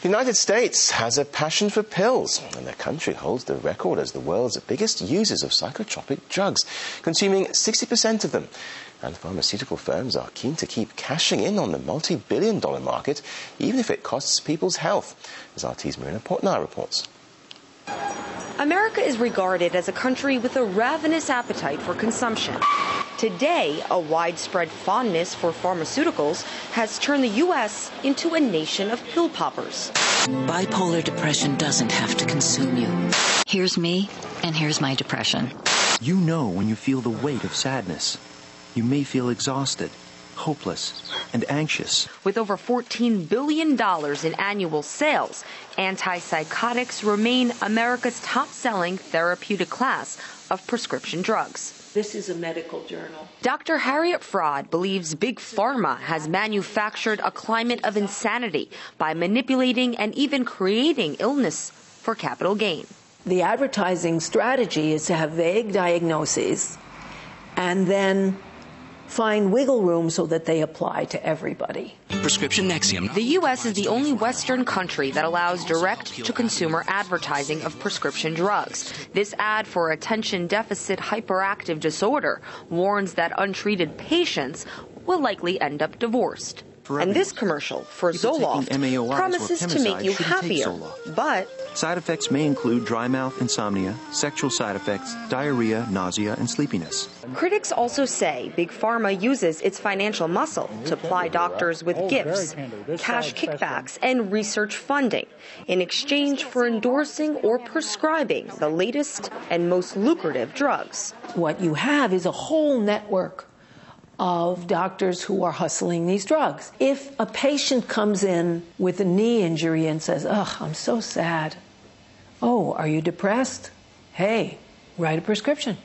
The United States has a passion for pills, and their country holds the record as the world's biggest users of psychotropic drugs, consuming 60% of them. And pharmaceutical firms are keen to keep cashing in on the multi-billion-dollar market, even if it costs people's health, as RT's Marina Portnar reports. America is regarded as a country with a ravenous appetite for consumption. Today, a widespread fondness for pharmaceuticals has turned the U.S. into a nation of pill poppers. Bipolar depression doesn't have to consume you. Here's me, and here's my depression. You know when you feel the weight of sadness. You may feel exhausted, hopeless, and anxious. With over $14 billion in annual sales, antipsychotics remain America's top-selling therapeutic class of prescription drugs. This is a medical journal. Dr. Harriet Fraad believes Big Pharma has manufactured a climate of insanity by manipulating and even creating illness for capital gain. The advertising strategy is to have vague diagnoses and then find wiggle room so that they apply to everybody. Prescription Nexium. The U.S. is the only Western country that allows direct-to-consumer advertising of prescription drugs. This ad for attention deficit hyperactive disorder warns that untreated patients will likely end up divorced. And this commercial for Zoloft promises to make you happier, but side effects may include dry mouth, insomnia, sexual side effects, diarrhea, nausea, and sleepiness. Critics also say Big Pharma uses its financial muscle to ply doctors with gifts, cash kickbacks, and research funding in exchange for endorsing or prescribing the latest and most lucrative drugs. What you have is a whole network of doctors who are hustling these drugs. If a patient comes in with a knee injury and says, "Ugh, I'm so sad." "Oh, are you depressed?" "Hey, write a prescription."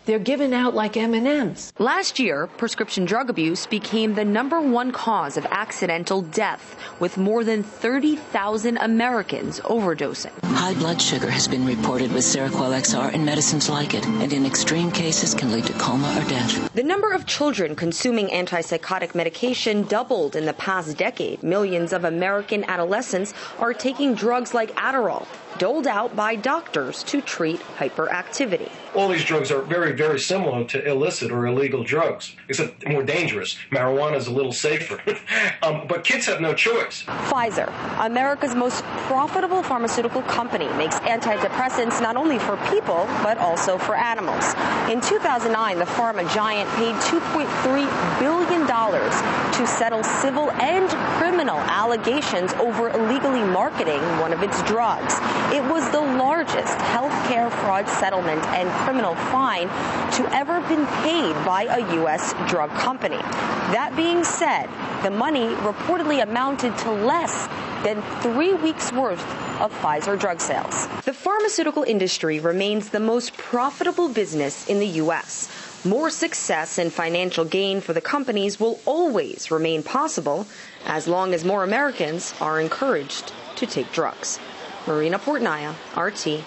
They're given out like M&Ms. Last year, prescription drug abuse became the #1 cause of accidental death, with more than 30,000 Americans overdosing. High blood sugar has been reported with Seroquel XR and medicines like it, and in extreme cases can lead to coma or death. The number of children consuming antipsychotic medication doubled in the past decade. Millions of American adolescents are taking drugs like Adderall, doled out by doctors to treat hyperactivity. All these drugs are very, very similar to illicit or illegal drugs, except more dangerous. Marijuana is a little safer. But kids have no choice. Pfizer, America's most profitable pharmaceutical company, makes antidepressants not only for people, but also for animals. In 2009, the pharma giant paid $2.3 billion to settle civil and criminal allegations over illegally marketing one of its drugs. It was the largest healthcare fraud settlement and criminal fine to ever been paid by a U.S. drug company. That being said, the money reportedly amounted to less than 3 weeks' worth of Pfizer drug sales. The pharmaceutical industry remains the most profitable business in the U.S. More success and financial gain for the companies will always remain possible as long as more Americans are encouraged to take drugs. Marina Portnar, RT.